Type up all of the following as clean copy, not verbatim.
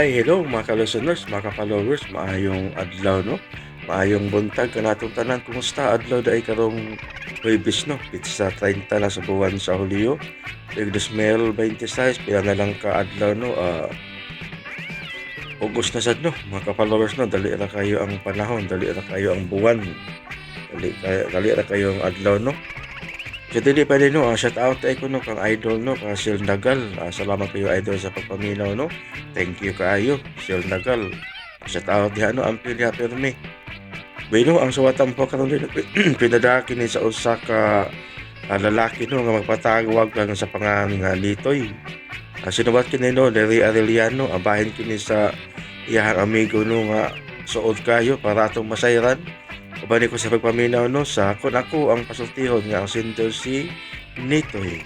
Hi, hello mga ka-listeners, mga ka-followers, maayong adlaw no. Maayong buntag kanatong tanan. Kumusta adlaw daay karong Huwebes no? Pizza 30 na sa buwan sa Hulyo. Pag 2026 pila na lang ka adlaw no. August na sad no, mga ka-followers no. Dali ra kayo ang panahon, dali ra kayo ang buwan. Dali ra kayo ang adlaw no. So dili pa din no, shout out tayo ko no kang idol no, kang Sil Nagal. Salamat kayo idol sa pagpaminaw no. Thank you kaayo, Sil Nagal. Shout out diha no, ang pilya permi. Bueno, ang suwatan po karon din pinadaki ni sa usa ka lalaki no nga magpatawag lang sa pangalan nga Litoy. Sinuwat kini no, Larry Arellano, abahin kini sa iyang amigo no nga suod kayo para atong masayran. Kabali ko sa pagpaminaw no sa kun ako ang pasultihon nga ang sender si Nitoy.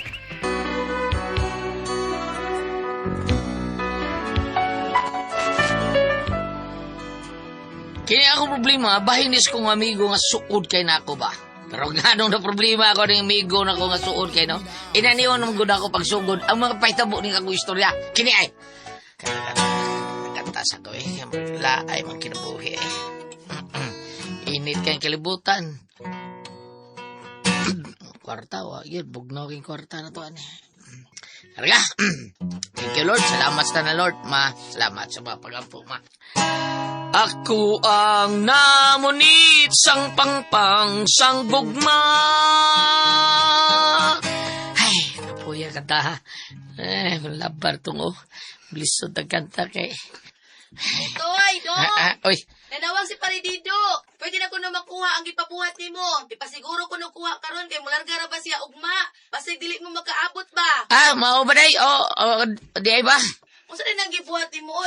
Kini ako problema, bahinis kong amigo nga suod kay nako ba? Pero ganong na problema ako ng amigo na ko nga suod kay no? Inaniwan naman gud ako pagsugod ang mga pahitabo ning akong istorya. Kini ay! Kantas ako laay man kinabuhi Init kayong kalibutan. Kwarta, yun, bugnaw kayong kwarta na to, Karga! Thank you, Lord. Salamat sa na, Lord. Salamat sa mga pag-ampo, Ako ang namunit sang pangpang sang bugma. Ay, napuya kanta. Malabar tungo. Blisod ang kanta kay. Toy, no! Oy. Nanawag si Paridido. Pwede na ko na makuha ang gipabuhat ni mo. Di pa siguro ko nakuha karon kay mularga ra ba siya ugma. Basig dili mo makaabot ba? Mao ba day? Di ay ba? Unsa din ang gibuhat ni mo?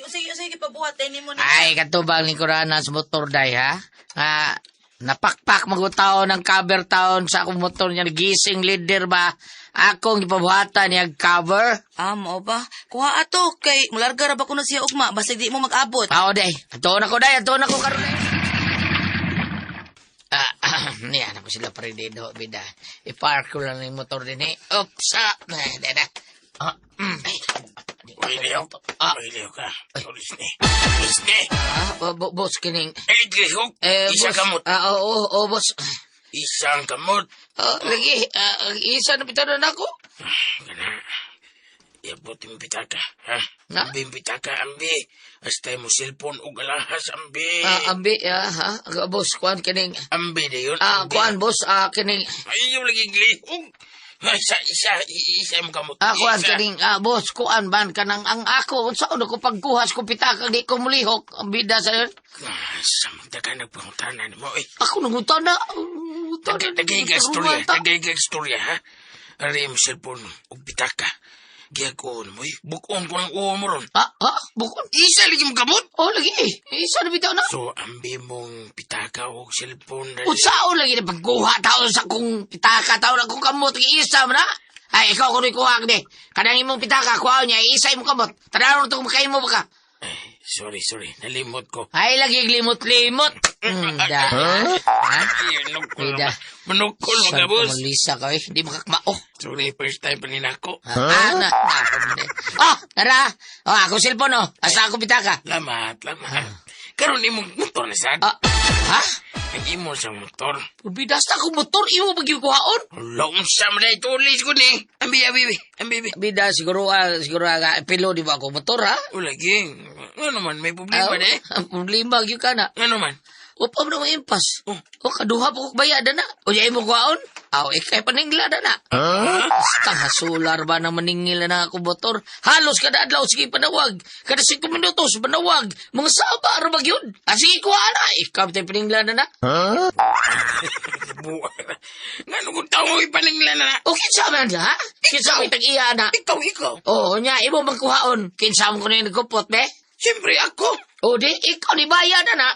Sige gipabuhat ni mo ni. Ay, katubang lingkuranan sa motor day, ha? Napakpak magutaw ng cover town sa akong motor niya. Gising leader ba? Akong ipabuhatan niya cover. Mao ba? Kuha ato kay mularga ra ba ko na siya ugma. Basig di mo mag-abot. Day. Atoon ako karon day. Niyan ako sila Paridido, bida. I-park ko lang yung motor din Oops! Wilio ka. Tulis ni. Boss, kining... Glihok. Isa kamot. Boss. Isang kamot. Lagi, isa na pitanan ako. Gana. Iabot yung pitaka. Na? Ambi yung pitaka, ambi. Hasta mo cellphone o galahas, ambi. Ambi, boss, kuhan kining... Ambi na yun. Kuhan, boss, kining... Ayaw lagi glihok. Isa mo kamot. Kuhan kining, boss, kuhan ban ka nang ang ako. Saan ako pagkuhas ko pitaka, di ko mulihok. Ang bida sa yun. Samanta ka nagpangutanan mo, Ako nangutan na. Tagay ka istorya, ha? Ari mo cellphone o pitaka. Giya ko mo, bukon ko ng uho mo ron. Bukon? Isa lagi mo kamot? Lagi. Isa na bitaw na. So, ambi mong pitaka o cellphone na... Saan lagi na pagkuha taon sa kong pitaka taon akong kamot. Isa mo na. Ay, ikaw kung ikuha ka Kanang imong pitaka, kuha niya, isa imong kamot. Tanaw itong makain mo ba ka? Ay, sorry. Nalimot ko. Ay, lagi limot-limot. Bida. Manukol mo ka, boss. Saan kumulisa ka, Hindi makakmao. Sorry, first time pa rin ako. Tara. Ako cellphone, Asa ako pitaka. Lamat. Karoon imong motor na sad. Ang imo sa motor. Bidas na akong motor, imo pag-ikuhaon. Long sam na itulis ko ni. Ambi. Bida, siguro pilo di ba ako motor, ha? O lagi. Ano man, may problema na Ang problema, yun ka na. Ano man? Upam na may impas. Kaduha po kong bayada na. O yay mo kuhaon? Ikay paninglada na. Basta hasular ba na maningil na ako motor? Halos kada adlaw, sige panawag. Kada 5 minutos, panawag. Mga saba, arabag yun. Sige kuha na. Ikaw tayo paninglada na. Nga nung tao mo ipaninglan na. Kinsa man ha? Kinsa mo itag-iya na? Ikaw. Nya, imo magkuhaon. Kinsa mo ko na yung nagkupot, be? Siyempre ako. Ikaw ni bayad na.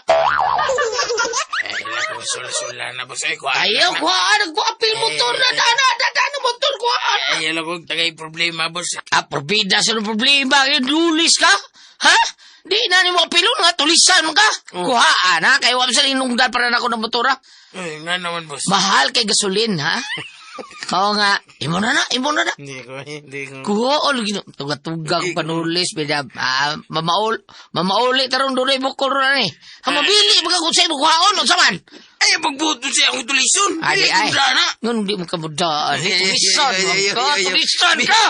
Sula na po sa'yo. Ayaw, nagkuapil motor na. Dana motor ko. Ayaw lang kong tagay problema, boss. Probida sa problema. Lulis ka? Ha? Di na ni mo apilon nga. Tulisan mo ka. Kuhaan, ha? Kaya wala sa inungdan para na ako ng motor, ha? Nga naman, boss. Mahal kay gasolin, ha? Oo nga, imo na na. Hindi ko. Kuha o lagi tuga-tugang panulis bida mamauli tarong dunay bukol na ni. Mabili baka kung sa imo kuhaon unsa man. Ay, pagbuto siya akong tulison. Ay, Dili ko na. Ngun di mo kabudaan. Tulisan ka.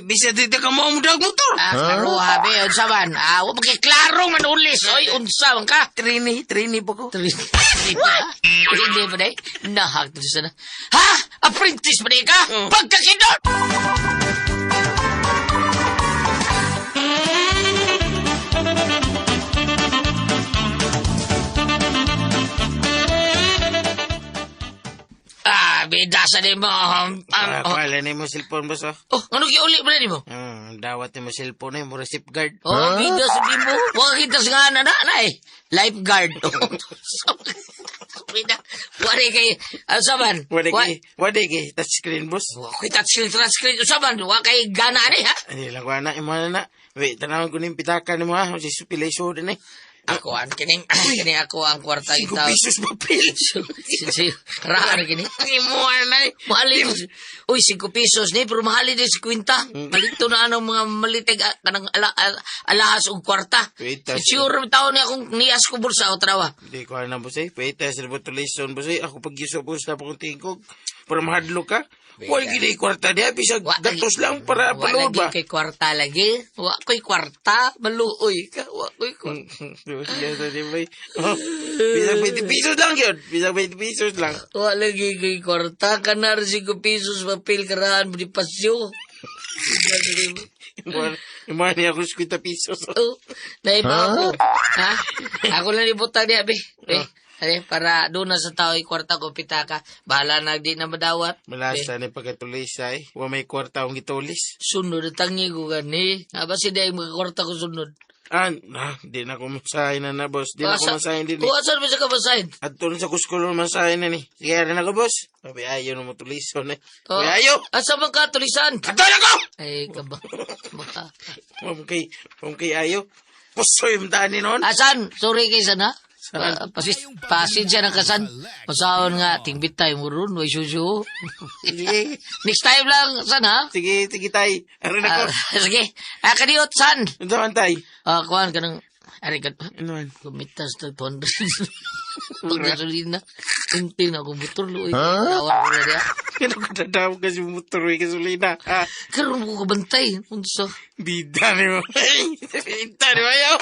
Bisa dito ka mo mudag motor. Karuha be unsa man. Wa magkiklaro manulis. Oy unsa man ka. Trini po ko. Hindi ba day? Nahag to sana. Ha? Apprentice ba day ka? Pagkakidot! Bidasa din mo. Wala na mo cellphone, boss, oh. Oh, ano kiuli ba din mo? Dawat mo cellphone, mo receipt guard. Oh, bidas din mo. Huwag kita sa nga na eh. Lifeguard. Wari kay, saban? Wadi kay touchscreen, boss. Wari touchscreen, saban? Wari kay gana ni, ha? Hindi lang ko na, imana na. Wait, tanawin ko na yung pitaka ni mo, ha? Si Supilay Show din, eh. Ako kining ako ang kwarta 5 itaw. pesos pa pil. Raan kini. Imuha na, eh. Mahali. Uy, 5 pesos ni pero mahali din si kwinta. Palito na anong mga malitig kanang alahas og kwarta. Wait, Sure taon ni akong nias ko bulsa o trawa. Hindi ko na, boss, eh. Wait, sa tulison, boss, eh. Ako pag-iso, boss, na pang tingkog. Para mahadlo ka. Wala gini kwarta niya, bisag gatos lang para palood ba? Wa kay kwarta lagi. Wa ko'y kwarta, maluoy ka. Wa ko'y kwarta. Bisag 20 pesos lang yun. Bisag 20 pesos lang. Wa lagi kay kwarta. Kanar 5 pesos papel karahan mo di pasyo. Imahan niya ako 50 pesos. Oh, naiba ako. Ha? Ako lang ibutan niya, be. Para doon na sa tao kwarta ko pitaka. Bahala na di na madawat. Malasa na pagkatulis ay. Wa may kwarta akong gitulis. Sunod at tangi ko gani. Aba si Day mga kwarta ko sunod. Di na ko masahin na, boss. Di na ko masahin din. Kuwasan mo sa kabasahin? At doon sa kuskulo masahin na ni. Sige, rin ako, boss. Sabi, ayaw na mo tulison eh. Sabi, ayaw! Asa man ka, tulisan? Katola ko! Ay, kabang. Baka. Huwag kay ayaw. Pusoy yung dani noon. Asan? Sorry kay sana. Pasid siya ng kasan. Pasahon nga, tingbit tayo mo ron. Way susu. Sige. Next time lang, san ha? Sige, tay. Arin ako. Sige. Kadiot, san? Ano naman, tay? Kuhan ka ng... Ari ka... Ano man? Kumitas na 200. Pagkasulina. Tintin ako motor lo. Tawar ko na niya. Kano ka dadawag kasi motor eh, kasulina. Karoon ko kabantay. Unso. Bida ni mo. Bida ni mo, ayaw.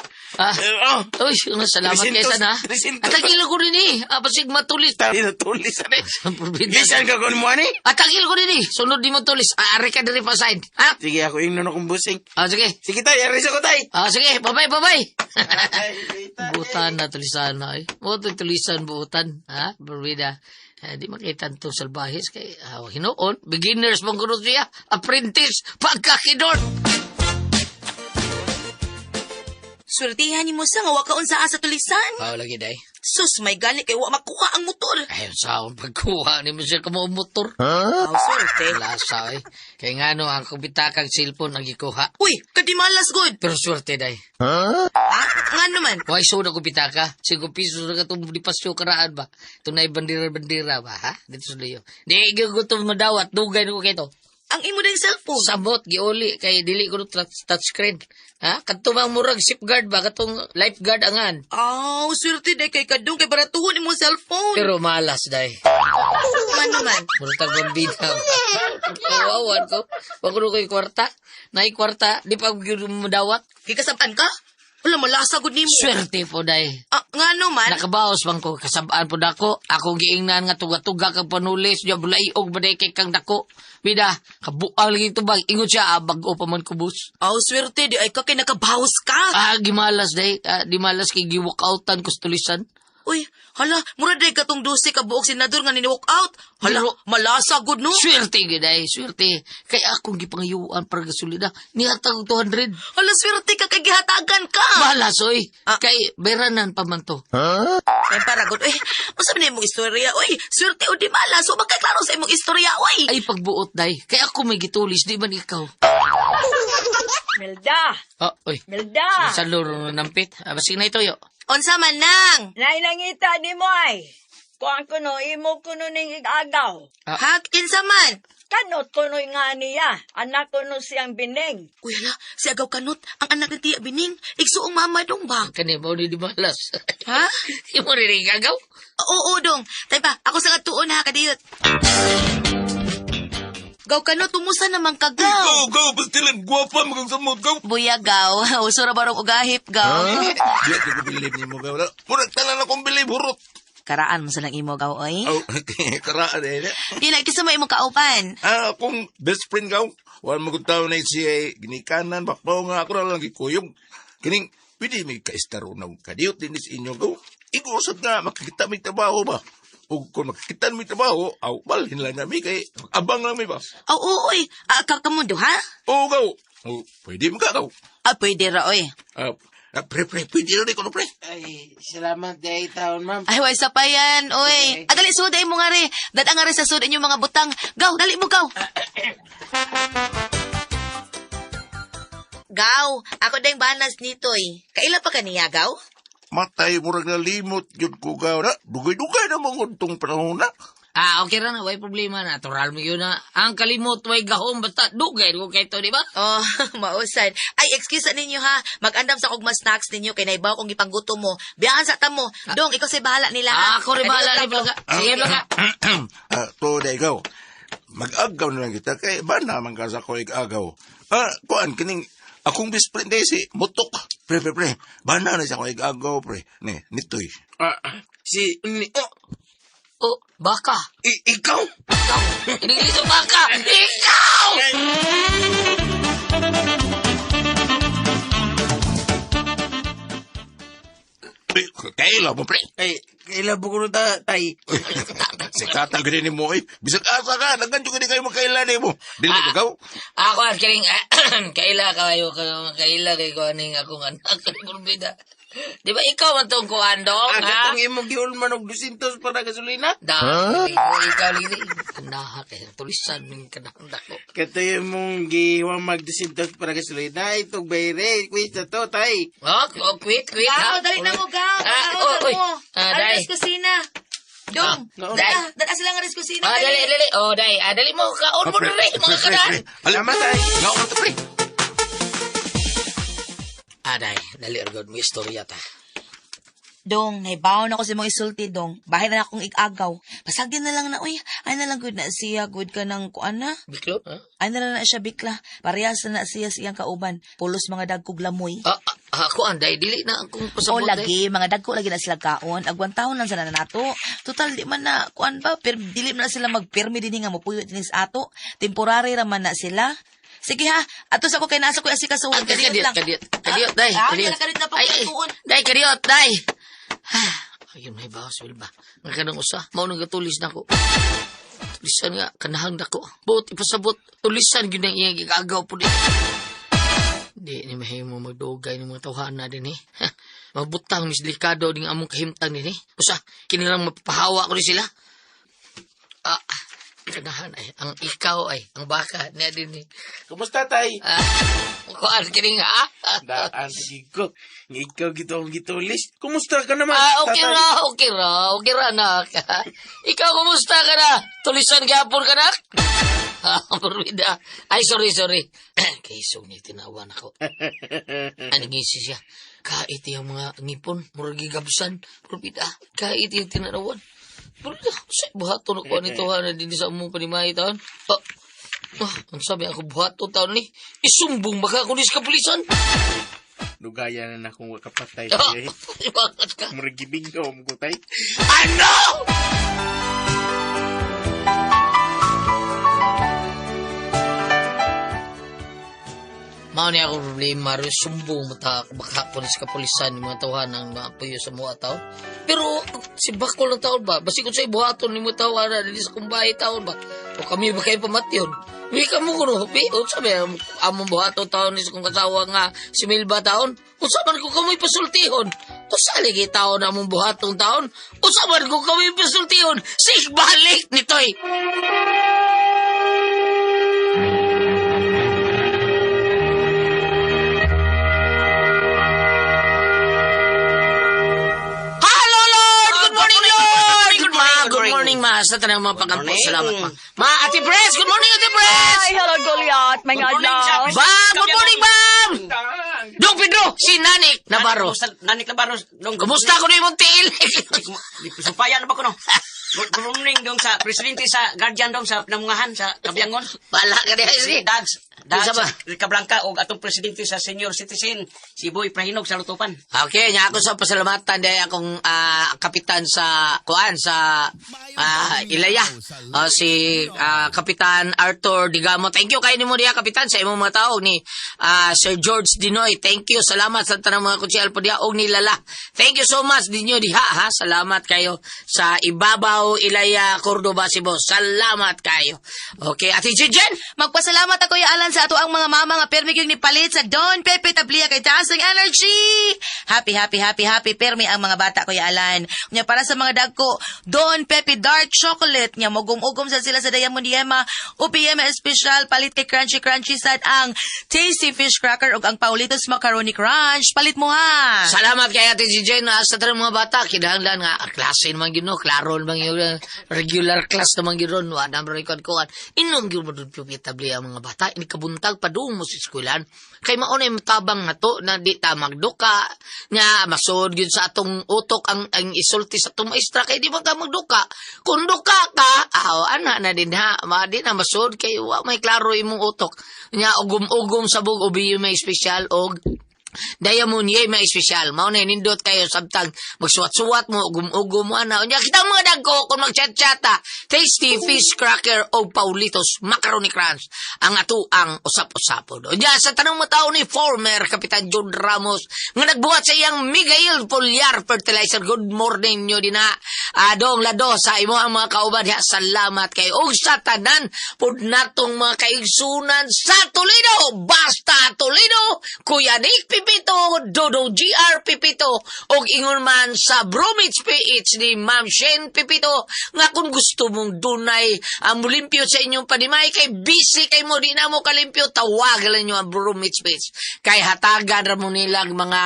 Uy, salamat kayo sana. Atagil ko rin eh. Pasig matulis. Tayo na tulis, ane. Gisan ka kung mo, ane? Atagil ko rin eh. Sunod di mo tulis. Ari ka din pa sign. Ha? Sige, ako yung akong busing. Sige. Sige, tay. Aris ako, tay. Sige. Bye-bye. Buutan na tulisan na eh. Tulisan buutan. Ha? Berbeda. Di makita itong salbahis kay hinoon. Beginners mong gano'n siya. Apprentice. Pagkakidor. Surtihan ni mo sa nga wakaon sa asa tulisan. Lagi day. Sus, may gani kay wa makuha ang motor. Ayun sa akong pagkuha ni mo siya kamo motor. Swerte. Lasa eh. Kaya nga no, ang kubitakang cellphone ang ikuha. Uy, kadimalas good. Pero swerte day. Nga naman. Why so na kubitaka? 5 pesos na katong di pasyo karaan ba? Ito na bandira-bandira ba, ha? Dito sa liyo. Di, gutom madawat. Dugay ko kayo to. Ang imo na yung cellphone. Samot, giuli. Kay dili ko no touchscreen. Ha? Katong murag safeguard ba? Katong lifeguard angan. Swerte day kay kadung kay baratuhon imong cellphone. Pero malas day. Nga naman. Murag bambina. Kawawan ko. Wag ko ko'y kwarta. Nai kwarta. Di pa madawat. Kikasaban ka? Wala, malasa good nimo. Swerte po day. Nga naman. Nakabaos bang ko, kasabaan po dako. Ako giingnan nga tuga-tuga kang panulis. Diya bulaiog ba day kay kang dako. Bida, kabuang lagi ito ba? Ingon siya, bago pa man kubus. Swerte, di ay ka kay nakabahos ka. Gimalas day. Di malas kay giwalkoutan ko sa tulisan. Uy, hala, mura day katong 12 ka buok senador nga nini-walk out. Hala, malasa good no? Swerte giday, swerte. Kaya akong gipangayuan para gasolina. Nihatag 200. Hala, swerte ka kay gihatagan ka. Malas, oy. Kay beranan pa man to. Ay, para good. Uy, masabi na imong istorya. Uy, swerte o di malas. So, magkaklaro sa imong istorya, uy. Ay, pagbuot day. Kaya ako may gitulis, di man ikaw. Melda! Oy. Melda! Sa luro nampit. Basig na ito, yo. Unsa man nang? Nainangita ni mo ay. Kuan ko no, imo ko no ning igagaw. Ha? Kinsa man? Kanot ko no nga niya. Anak ko no siyang bining. Uy, hala, si Agaw Kanot, ang anak ni Tia Bining, igsuong mama dong ba? Kani mo ni di malas. Ha? Imo rin gagaw? Oo, dong. Tay pa, ako sa katuon ha, kadiyot. Gaw Kanot, tumusa naman ka, Gaw. Gaw, pastilan, guwapa mo kang samot, Gaw. Buya, Gaw. Uso ra barong ugahip, Gaw. Di ako bilib ni mo, Gaw. Murag tanan akong bilib, hurot. Karaan mo sa lang imo, Gaw, oy. Oh, karaan eh. Yun, kisa mo imong kaupan. Akong best friend, Gaw. Wala magutaw na siya, ginikanan, bakbaw nga ako na lang gikuyog. Kining, pwede may kaistaro na kadiyot din sa inyo, Gaw. Igusap nga, makikita may trabaho ba? O kung makikita may trabaho, balhin lang namin kay abang namin ba? Oo, oy. Kakamundo, ha? Oo, Gaw. Oh, pwede mo ka, Gaw. Pwede ra, oy. Pre, pwede rin ko, pre. Ay, salamat day taon, ma'am. Ay, way sa pa yan, oy. Okay. Dali, suday mo nga rin. Dada nga rin sa suday yung mga butang. Gaw, dali mo, Gaw. Gaw, ako ding banas nitoy. Kaila pa kaniya, Gaw? Matay mo rin nalimot yun ko, Gaw na. Dugay-dugay na mga untong panahon na. Okay ra na, way problema na. Natural mo yun na. Ang kalimot, way gahom, basta dugay ko kay to, di ba? Oh, mausad. Ay, excuse ninyo ha. Mag-andam sa kogma snacks ninyo kay naibaw kong ipanggutom mo. Biyahan sa tamo. Dong, ikaw say bahala nila ha. Ako rin bahala ni Adios, Gaw. Blaga. Sige, Blaga. Tuday, Gaw. Mag-agaw na lang kita. Kaya ba naman ka sa ko ig-agaw? Kuan, kining akong best friend eh, si Mutok. Pre. Ba na siya ko ig-agaw, pre. Nitoy. Oh, baka. Ikaw? Ikaw. Inigilis ang baka. Ikaw! Kaila mo, pre. Ay, kailan po ko na tay. Si Kata ganin mo, eh. Bisag asa ka. Naganto ka di kayo magkailan mo. Dili ba, Gaw? Ako ang kiling, kaila kayo, kaila kayo ko aning akong anak. Kurbida. Di ba ikaw ang tong kuhan dong, ha? Katong imong giulman og 200 para gasolina. Dahil ikaw lili. Kanaha kayo, tulisan ng kanahanda ko. Kato imong giwa mag 200 para gasolina. Itong bayre, quiz na to, tay. Oh, quick, Gaw, ha? dali na mo, Gaw. Ah, Pag-aawatan oy. mo. Day. Alas kusina. Dong, Day. dada sila nga res kusina. Dali. Oh, dali. Dali mo, kaon mo na rin, mga kanan. Salamat, tay. Gaw mo to, pre. Day, dali argod mo istorya ta. Dong, naibaw na ako sa mga isulti, Dong. Bahay na akong igagaw. Pasagdi na lang na, uy. Ay na lang good na siya. Good ka ng kuan na. Biklo, ha? Ay na lang na siya bikla. Parehas na siya siyang kauban. Pulos mga dagkog lamoy. Ako, Anday, dili na akong O pasabot. lagi, mga dagko lagi na sila kaon. Agwan taon lang sila na nato. Total, di man na, kuan ba? Dili man na sila magpirmi din nga mapuyo din sa ato. Temporary raman na sila. Sige ha, atos ako kay nasa ko asika sa ulo. Kadiot, day. Kadiot. Kadit na pa Ay, tuon. day, kadiot, day. Ayun, may bawas, Wilba. Nga kanang usa, maunang gatulis na ko. Tulisan nga, kanahang na ko. Buot, ipasabot. Tulisan, yun ang iyang gagaw po din. Di, ni mahimo magdugay ng mga tawhana din eh. Mabutang, misdelikado din among kahimtang din eh. Usa, kinilang mapapahawa ko rin sila. Kanahan ay, ang ikaw ay, ang baka niya din eh. Kumusta, tay? Kuan, kining ha? Daan, ko. Ikaw gito ang gitulis. Kumusta ka naman, Okay ra, anak. Ikaw, kumusta ka na? Tulisan gapon ka na? Purwida. Ay, sorry. Kay Sony, tinawan ako. Ano ngisi siya? Kait yung mga ngipon, muragi gabsan. Purwida, kait yung tinarawan. Purwida, sa buhato na kuha nito ha, na din sa among panimahi taon. Ang sabi ako, buhato taon ni, isumbong baka ako sa kapulisan. Lugaya na akong kapatay. Bakit ka? Muragibing ka, ko, tay. Ano? Mao ni ako problema rin sumbong mata baka pulis kapulisan yung mga tawanan mga puyo sa mga tao. Pero si Bakol ng taon ba? Basi kung sa ibuhaton ni mo tawanan dili sa kumbay taon ba? O kami ba kayo pamatyon? Hindi ka mo kuno, o sabi, among buhaton taon ni sa kong kasawa nga si Milba taon. O sabi ko kami pasultihon. O saligi taon na among buhaton taon. O sabi ko kami pasultihon. Sig balik nitoy! sa tanang mga pagampo. Salamat, ma. Ate Pres! Good morning, Ate Pres! Ay, hello, Goliath. May adlaw. Bam! Good morning, Bam! Dong Pedro! Si Nanik Navarro. Nanik Navarro. Dong, Kumusta ko na yung tiil? Sumpayan na ba ko, no? Good morning dong sa presidente sa guardian dong sa namungahan sa Kabiangon. Bala ka niya, Si si. Dags. Isa ba? Rica Blanca o atong presidente sa senior citizen, si Boy Prahinog sa Lutupan. Okay, nga ako sa pasalamatan dahil akong kapitan sa Ilaya. Si Kapitan Arthur Digamo. Thank you kayo ni mo diya, Kapitan, sa imong mga tao ni Sir George Dinoy. Thank you. Salamat sa tanang mga kutsiyal po diya o ni Lala. Thank you so much dinyo diha, ha. Salamat kayo sa Ibabaw, Ilaya, Cordoba, Cebu. Salamat kayo. Okay, Ate Jen. Magpasalamat ako ya Alan sa ato ang mga mama nga permi gyud ni palit sa Don Pepe Tablia kay taas ang energy. Happy permi ang mga bata ko ya Alan. Nya para sa mga dagko, Don Pepe Dark Chocolate nya mogum-ugom sa sila sa Diamond Yema. UPM special palit kay crunchy sad ang Tasty Fish Cracker ug ang Paulitos Macaroni Crunch. Palit mo ha. Salamat kay Ate Jen sa tanang mga bata. Kinahanglan nga klase naman yun, no? Klaro naman yun. Regular class naman yun. Wala naman rin ko. Inom yun mo doon pipitabli ang mga bata. Ini kabuntag pa doon mo sa eskwelahan. Kay mauna yung matabang nga to na di ta magduka. Nga masod yun sa atong utok ang isulti sa atong maestra. Kay di ba ka magduka? Kung duka ka, anak na din ha. Di na masod. Kay may klaro imong utok. Nga ugum-ugum sa bug ubi may special og Diamond Ye may espesyal. Mao na nindot kayo sabtang magsuwat-suwat mo ugum-ugum mo ana. Unya kita mga dagko kun magchat-chata. Tasty Fish Cracker o Paulitos Macaroni Crunch ang ato ang usap-usapon. Unya sa tanong mo tao ni former Kapitan John Ramos nga nagbuhat sa iyang Miguel Foliar Fertilizer. Good morning nyo din na dong lado sa imo ang mga kauban. Salamat kayo. Og sa tanan pud natong mga kaigsunan sa Toledo. Basta Toledo. Kuya Nick Pipito, Dodo GR Pipito, og ingon man sa Bromwich PH ni Ma'am Shen Pipito, nga kung gusto mong dunay ang mulimpyo sa inyong panimay, kay busy kay mo, di na mo kalimpyo, tawagan nyo ang Bromwich PH. Kay hatagan ra mo nilang mga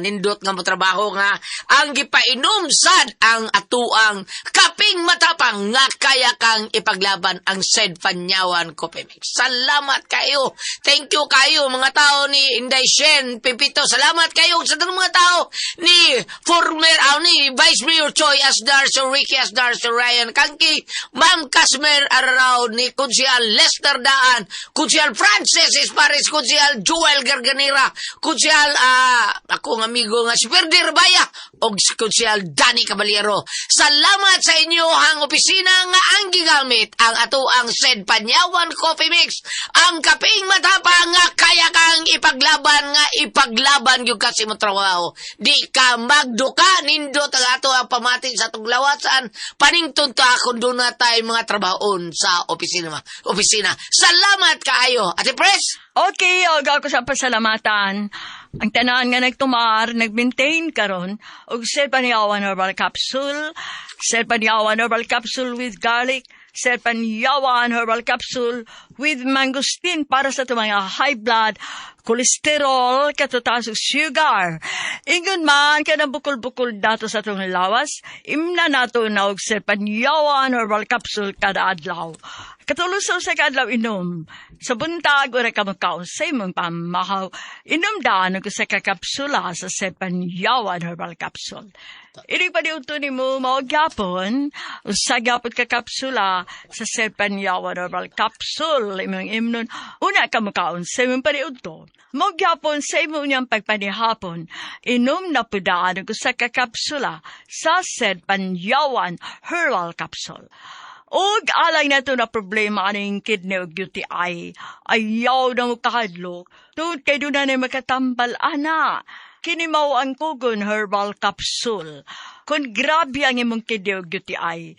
nindot nga mo trabaho nga, ang gipainom sad ang atuang kaping matapang nga kaya kang ipaglaban ang said Panyawan Coffee Mix. Salamat kayo. Thank you kayo mga tao ni Inday Shen Pipito. Salamat kayo sa mga tao ni former ni Vice Mayor Choi Asdar, Sir Ricky Asdar, Sir Ryan Kangki, Ma'am Casmer Araraw, ni Kunsyal Lester Daan, Kunsyal Francis Ispares, Kunsyal Joel Garganera, Kunsyal akong amigo nga si Perder Baya, o Kunsyal Danny Caballero. Salamat sa inyo ang opisina nga ang gigamit ang ato ang said Panyawan Coffee Mix, ang kaping matapang nga kaya kang ipaglaban yung kasi mo trabaho. Di ka magduka, nindot ang ato ang pamating sa itong lawasan, panington ta kung doon na tayo mga trabahoon sa opisina. Salamat kaayo. Ate Pres? Okay, ako sa pasalamatan. Ang tanan nga nagtumar, nag-maintain karon og Sir Panyawan Herbal Capsule, Sir Panyawan Herbal Capsule with garlic, Sir Panyawan Herbal Capsule with mangosteen para sa mga high blood, kolesterol, katutas sugar. Ingon man ka na bukol-bukol dato sa itong lawas, imna nato na og Sir Panyawan Herbal Capsule kada adlaw. Katuluso sa kadlaw inom. Sa buntag, ura ka magkaon sa imong pamahaw. Inom daan ko sa kakapsula sa Sir Panyawan Herbal Capsule. Inig pa diuto ni mo maogyapon, sa gyapon kakapsula sa Sir Panyawan Herbal Capsule. Imong imnon, una ka magkaon sa imong paniuto. Maogyapon sa imong niyang pagpanihapon. Inom na po daan ko sa kakapsula sa Sir Panyawan Herbal Capsule. Og alay na ito na problema aning kidney o UTI. Ayaw na mo kahadlok. Doon kay doon na makatambal, ana. Kinimaw ang Kugon Herbal Capsule. Kung grabe ang imong kidney o UTI.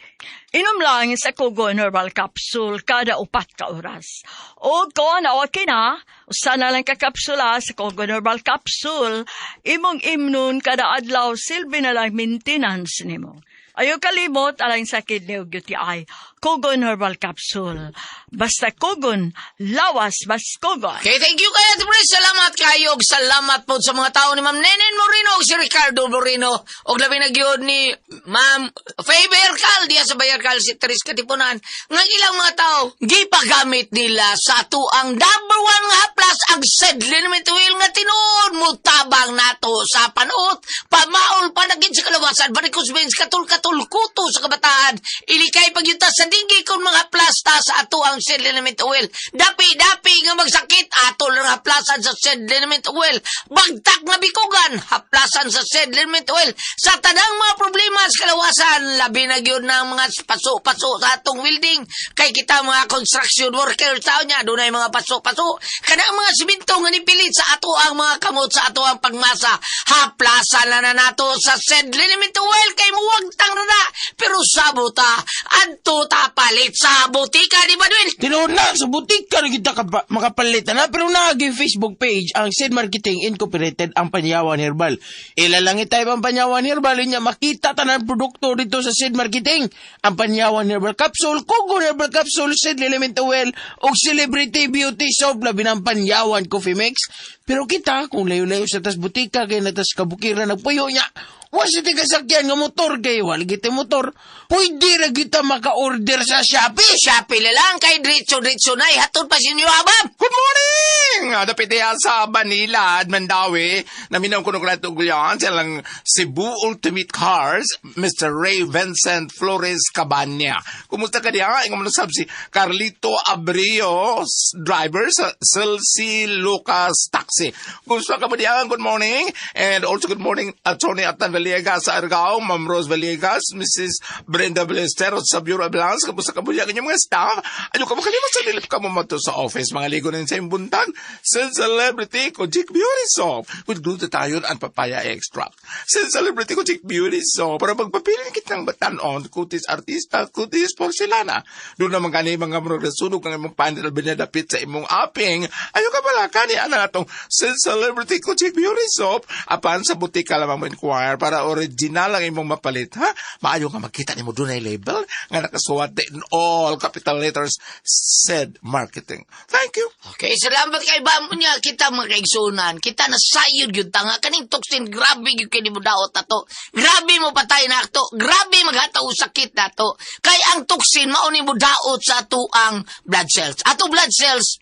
Inom lang sa Kugon Herbal Capsule kada 4 ka oras. O kung okay na, sana lang kakapsula sa Kugon Herbal Capsule, imong imnon kada adlaw silbi na lang maintenance nimo. Ayaw kalimot alang sakit ni UTI. Kogon Herbal Capsule. Basta Kogon, lawas bas Kogon. Okay, thank you kaya, Ate Pres. Salamat kayo. Salamat po sa mga tao ni Ma'am Nenen Moreno o si Ricardo Moreno. O labi na gyud ni Ma'am Faber Cal. Diya sa Bayar Cal si Teres Katipunan. Nga ilang mga tao, gipagamit nila sa ato ang number one nga haplas ang sedlinament oil nga tinuod mo tabang nato sa panot. Pamaol pa naging sa kalawasan. Varicose veins, katul-katul kuto sa kabataan. Ilikay pagyuta sa dinggi kung mga plasta sa ato ang sedlinament oil. Dapi-dapi nga magsakit ato lang haplasan sa sedlinament oil. Bagtak nga bikugan haplasan sa sedlinament oil. Sa tanang mga problema sa kalawasan, labi na gyud ng mga paso-paso sa atong building. Kay kita mga construction worker sa niya, doon ay mga paso-paso. Kanang mga simento nga nipilit sa ato ang mga kamot sa ato ang pagmasa. Haplasan na nato sa sedlinament oil kay muwagtang na. Pero sabuta, adto ta palit sa butika, di ba, Dwin? Tinuod na, sa butika na kita makapalitan na, pero naging Facebook page ang Sid Marketing Incorporated ang Panyawan Herbal. Ilalangit tayo ang Panyawan Herbal, niya makita tanan produkto dito sa Sid Marketing. Ang Panyawan Herbal Capsule, Kogon Herbal Capsule, Sid Element Oil, o Celebrity Beauty Soap, labi ng Panyawan Coffee Mix. Pero kita, kung layo-layo sa tas butika, kaya na tas kabukiran nagpuyo niya, wasa ti kasakyan nga motor kayo, waligit motor. Pwede na kita maka-order sa Shopee. Shopee lang kay Dritso na hatod pa sinyo abab. Good morning! Dapit yan sa Manila, Mandawi. Naminaw ko nung kratugulyan silang Cebu Ultimate Cars, Mr. Ray Vincent Flores Cabanya. Kumusta ka diya? Ingo mo nasab si Carlito Abrio, driver sa Celsi Lucas Taxi. Kumusta ka ba diya? Good morning. And also good morning, Attorney Atan Villegas sa Argao, Ma'am Rose Villegas, Mrs. Brenda Ballesteros sa Bureau of Balance. Kumusta ka ba diya? Kanyang mga staff. Ayaw ka makalimot sa nilip ka mo mato sa office. Mga ligo na sa iyong buntag. Sa Celebrity Kojic Beauty Soap with glutathione and papaya extract. Sa Celebrity Kojic Beauty Soap para magpapili kitang batanon, kutis artista, kutis porcelana. Doon naman kani mga mragasunog ng imong panel binadapit sa imong aping. Ayaw ka pala kani ana atong sa Celebrity Kojic Beauty Soap apan sa butika lamang mo inquire para original ang imong mapalit, ha? Maayo nga makita nimo doon ay label nga nakasuwat in all capital letters said marketing. Thank you. Okay, salamat kay Bamo niya. Kita mga kaigsunan. Kita na sayod yun tanga. Kaning toxin, grabe yun kini mo daot na to. Grabe mo patay na to. Grabe maghataw sakit na to. Kay ang toxin, mauni mo daot sa ato ang blood cells. Ato blood cells,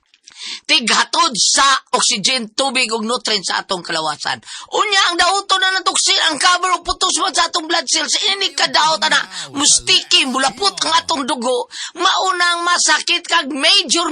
tighatod sa oxygen, tubig ug nutrients sa atong kalawasan. Unya ang daoton na ng toxin, ang cover o putos man sa atong blood cells, ini ka daot na mustiki, mulapot ang atong dugo, maunang masakit kag major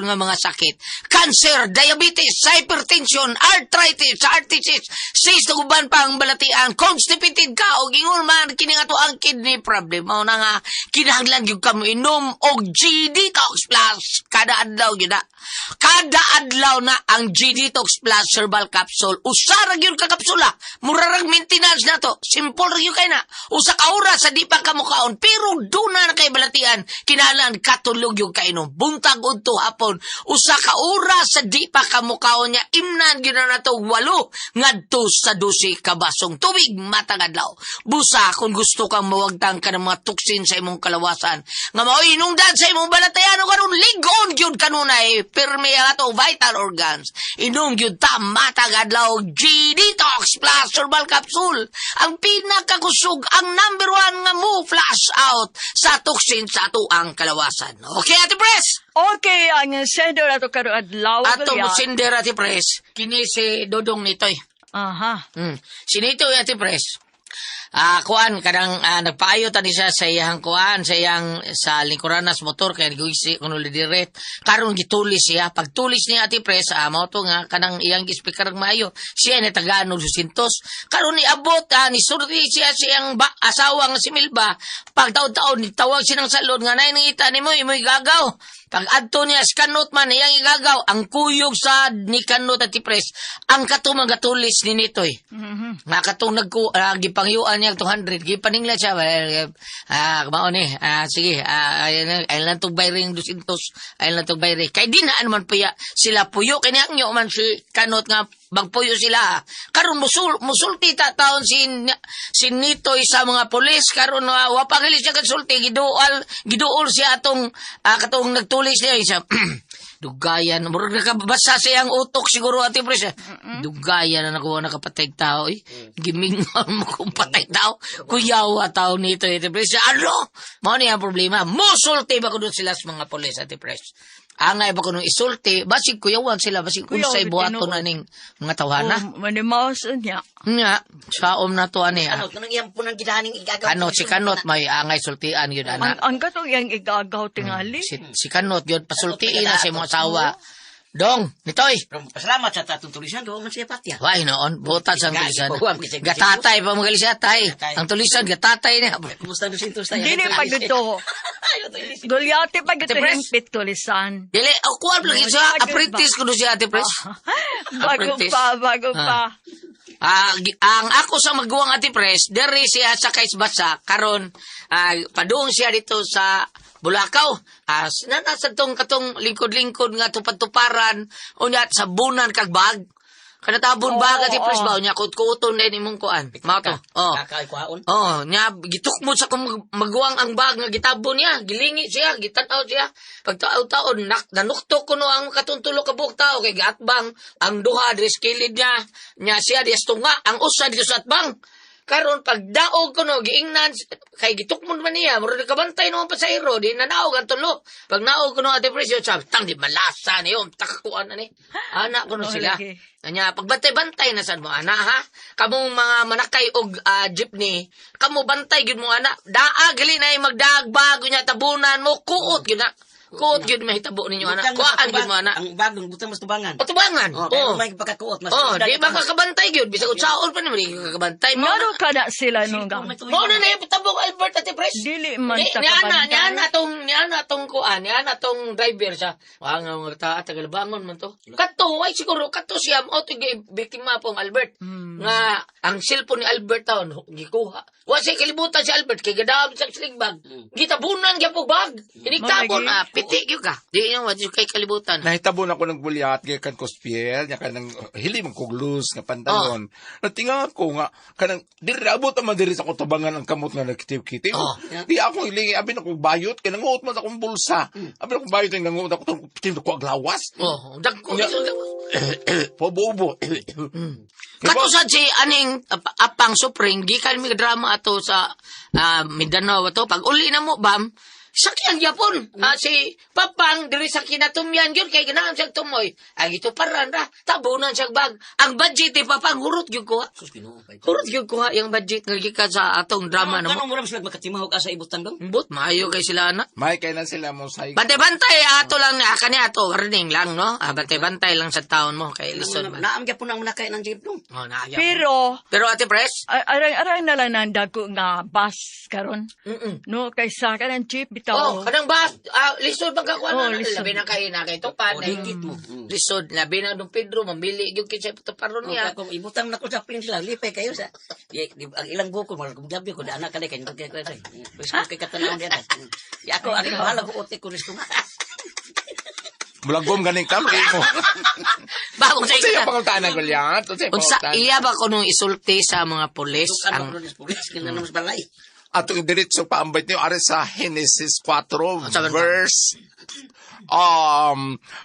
nga mga sakit. Cancer, diabetes, hypertension, arthritis, cyst ug uban pa ang balatian, constipated ka og ingon man kini ato ang kidney problem. Mao na nga kinahanglan gyud kamo inom og G-Detox Plus kada adlaw gyud na. Kada adlaw na ang G-Detox Plus Herbal Capsule. Usa ra gyud ka kapsula. Mura rag maintenance na to. Simple ra gyud kay na. Usa ka oras sa di pa ka mukaon. Pero duna na kay balatian. Kinahanglan katulog yung kainom. Buntag udto hapon. Usa ka oras sa di pa ka mukaon niya. Imnan gyud na to 8 ngadto sa 12 ka basong tubig matag adlaw. Busa kung gusto kang mawagtang ka ng mga tuksin sa imong kalawasan. Nga mao inungdan sa imong balatayan o karon ligon gyud kanunay. Pirmi ang ato vital organs. Inom gyud ta matag adlaw G-Detox Plus Herbal Capsule. Ang pinakakusog, ang number 1 nga mo flash out sa tuksin sa ato ang kalawasan. Okay, Ate Pres? Okay, ang sender ato karo adlaw. Ato mo gulyan. sinder, Ate Pres. Kini si Dodong nitoy. Aha. Si Nitoy, Ate Pres. Kuan kadang nagpaayo tani siya sa iyang kuan sa iyang sa lingkuranas motor kay gisi kuno lidiret karon gitulis siya pagtulis niya Ate Pres mao to nga kanang iyang speaker maayo siya ni Tagano 200 karon ni abot ni surti siya siyang asawa nga si Milba pag taon-taon nitawag siya ng salon nga nay nangita nimo imoy gagaw. Pag adto niya sa kanot man, iyang igagaw, ang kuyog sa ni kanot at Pres, ang katong magatulis ni Nitoy. Nga katong gipangyuan niya 200, gipaningla siya. Mao ni, sige, ayun lang itong bayring 200, ayun lang itong bayring. Kaya di na naman puya, sila puyo, kanyang nyo man si kanot nga magpuyo sila. Karon musulti ta taon si Nitoy sa mga pulis karon wa pa gali siya konsulti giduol siya atong katong nagtulis niya siya. Dugayan, murag nakabasa siyang utok siguro ati pres. Dugayan na nakuha nakapatay tao eh. Gimingon mo kung patay tao. Kuyawa tao nito ati pres. Ano? Mao ni ang problema. Musulti ba ko doon sila sa mga pulis ati pres? Angay ba ko nung isulti, basig kuyawan sila, basig unsay buhaton na ning mga tawhana. Manimaos niya. Nga, saom na to ani. Kanot, kanang iyang punang gidaning igagaw. Kanot, si Kanot may angay sultian yun ana. Ang gatong iyang igagaw tingali. Si Kanot yun, pasultiin na sa mga asawa. Dong, Nitoy. Pasalamat sa tatong tulisan, doon man siya patya. Why noon, butas ang tulisan. Buwang kasi- Gatatay pa mga siya tay. Ang tulisan, gatatay niya. Kumusta na sintos tayo? Dili pa dito. Gulyate pa dito Ate Pres? hingpit tulisan. Dili, ako kuha lagi siya. Apprentice ko doon siya, Ate Pres. Apprentice. Bago pa. Ang ako sa maguwang Ate Pres, dere siya sa Kaisbasa, karon padung siya dito sa Bulacau. Nasa katong lingkod-lingkod nga tupad-tuparan, unya sa bunan kag bag. Kanatabon bag Ate Pres ba, unya kut-kuton din imong kuan. Mao to. Oh. Kakay-kwaon. Oh, nya gitukmod sa kung maguwang ang bag nga gitabon niya, gilingi siya, gitanaw siya. Pagtaon-taon nanuktok kuno ang katuntulo ka buok tao kay giatbang ang duha dres kilid niya. Nya siya dias tunga, ang usa dito sa atbang. Karon pag daog kuno giingnan kay gitukmod man niya, murag kabantay no ang pasahero, di na naog ang tulo. Pag naog kuno Ate Pres, sabi tang di malasa niyo, takakuan na ni. Anak kuno sila. lagi. Anya pagbantay-bantay na sad mo ana ha. Kamong mga manakay og jeepney, kamo bantay gyud mo ana. Daa gali na magdaag bago nya tabunan mo kuot gyud na. Kuot gyud mahitabo ninyo ana. Kuan gyud mo ana. Ang bagong butang mas tubangan. Patubangan. Oh, may pagkakuot mas. Di ba kakabantay gyud bisag unsaon pa ni kakabantay mo. Ngano ka na sila nung gang? Mo na na tabong Albert Ate Pres. Dili man ta Niana tong kuan, niana tong driver sa. Wa nga mga ta tagalbangon man to. Kato ay siguro kato siya mo to biktima pong Albert. Nga ang cellphone ni Albert taon gikuha. Wa siya kalibutan si Albert kay gadam sa sling bag. Gitabunan gyud po bag. Iniktabon piti gyud ka. Di yung wa kay kalibutan. Nahitabon ako ng bulyat kay kan kospiel nya kanang hili mong kuglus nga pantalon. Natinga ko nga kanang diri abot man diri sa kutubangan ang kamot nga nagkitib-kitib. Di ako hilingi abi na kong bayot kay nanguot man sa akong bulsa. Abi na kong bayot ang nanguot ako tong ko aglawas. Dagko. Pobo-ubo. Kato sa si aning apang Supring, gikan mi drama ato sa Mindanao ato. Pag uli na mo, bam, sakyan Japon. Si Papang, diri sa kinatumyan yun, kay ganahan siyang tumoy. Ito paran ra, tabunan siyang bag. Ang budget ni Papang, hurot yun kuha. Hurot yun kuha, yung budget nga gikan sa atong drama na mo. Ganun mo rin sila makatimahog ka sa ibutan dong? But, maayo kay sila na. May kailan sila mo say. Bantay-bantay, ato lang, kani ato, warning lang, no? Bantay-bantay lang sa taon mo, kay listen man. Naamgya po nang manakay ng jeep dong. Naaya. Pero Ate Pres? arang na lang nanda ko nga bus karon. No kaysa kanang jeep bitaw. Kanang ba, lisod magkakuha na, lisod. labi na kayo na kay Tupan. Higit mo. Lisod, labi na nung Pedro, mamili yung kinsa Tuparon niya. Kung ibutang na ko sa pin sila, lipay kayo sa... Ang ilang buko, magabi ko, anak ka na kayo, kaya kaya kaya kaya katanawang diyan. Ako, ang bahala ko, otik ko, risko nga. Mulagom ganing kamay mo. Bagong sa Sa iyo ika. pakultaan ng gulyat. Unsa iya ba ko nung isulti sa mga pulis? Ang pulis, kaya naman sa balay. At yung diretso paambit niyo ari sa Genesis 4 Sabi ba?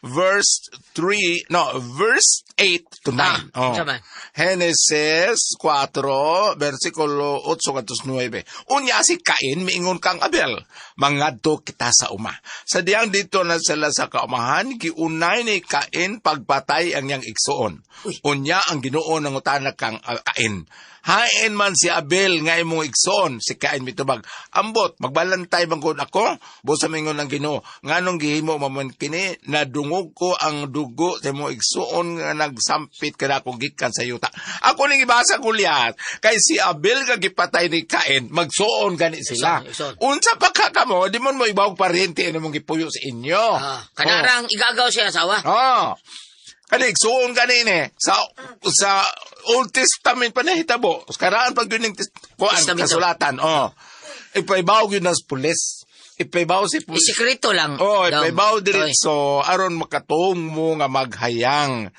verse 3 verse 8 to 9. Sabi. Genesis 4 versikulo 8 kantos 9. Unya si Cain miingon kang Abel, mangadto kita sa uma. Sa diyang dito na sila sa kaumahan, giunay ni Cain pagpatay ang yang igsuon. Unya ang Ginoo nangutana kang Cain. Hain man si Abel nga imong igsoon, si Cain mitubag. Ambot, magbalantay bangkod ako, busa mingon ng Ginoo. Nganong gihimo maman kini, nadungog ko ang dugo sa imong igsoon nga nagsampit kada akong gikan sa yuta. Ako ning ibasa kulyat, kay si Abel nga gipatay ni Cain, magsuon gani sila. Igsoon. Unsa pa ka kamo, di man mo ibawag parente ano mong gipuyo sa inyo. Kanarang igagaw siya asawa. Kanig, suon ganini. Sa Old Testament pa nahitabo. Karaan pag yun yung Testamento. kasulatan. Ipaibaw yun nas pulis. Ipaibaw si pulis. Isikreto lang. Ipaibaw diretso. Aron makatong mo nga maghayang.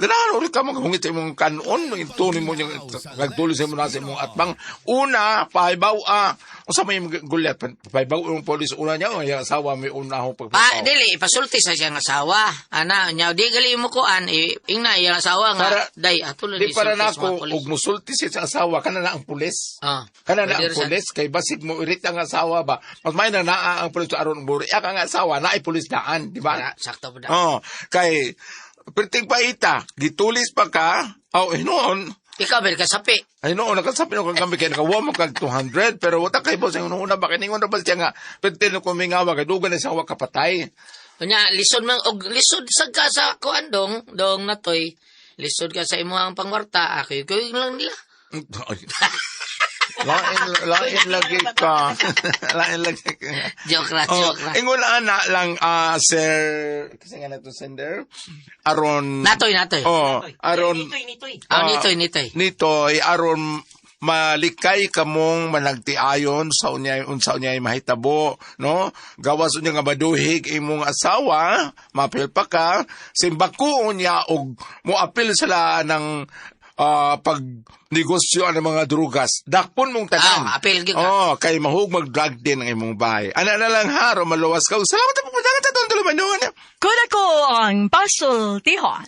Ganahan ulit ka maghungit sa imong kanon, itunin mo yung nagtuloy sa muna sa imong atbang. Una, pahibaw, sa may gulyat, pahibaw yung polis, una niya, yung asawa may una ho Pa, dili, ipasulti sa siyang asawa. Ana, nya di gali mo kuan, ingna iyang asawa nga, Para- day, atuloy Di para na isulti sa mga ako, pulis. ug musulti siya sa asawa, kana na ang pulis. Ah, Kana na pwede ang rin sa- pulis, kay basig mo irit ang asawa ba? Mas may na naa ang pulis sa aron buri. Ang asawa, na ay pulis daan, di ba? Wala, sakto po da. Oh, kay perting paita, gitulis pa ka, noon, Ikaw, bel, kasapi. ay noon, nakasabi na kang kami, kaya nakawa mo kag 200, pero wata kay boss, yung una ba, kiningon na ba siya nga, perting na kumingawa, kay dugan na siya kapatay. Kunya, lisod man, og lisod sa ka sa kuan dong natoy. Lisod ka sa imo ang pangwarta, ako lang nila. Lain lagi ka. Lain lagi ka. Joke lang, Oh, joke lang. ingon na lang, sir, kasi nga na to sender, aron, Natoy. aron, Nitoy. Nitoy. nitoy, aron, malikay kamong managtiayon sa unsa unyay mahitabo, no? Gawas unya nga maduhig imong asawa, mapil pa ka, simbakuon niya og moapil sila ng pag negosyo ang mga drugas. Dakpon mong tanan. apil gyud ka. Oh, kay mahug mag-drug din ang imong bahay. Ana na lang haro maluwas ka. Salamat po pagdagat atong tulumanon. Kung ako ang Pasul Tihon.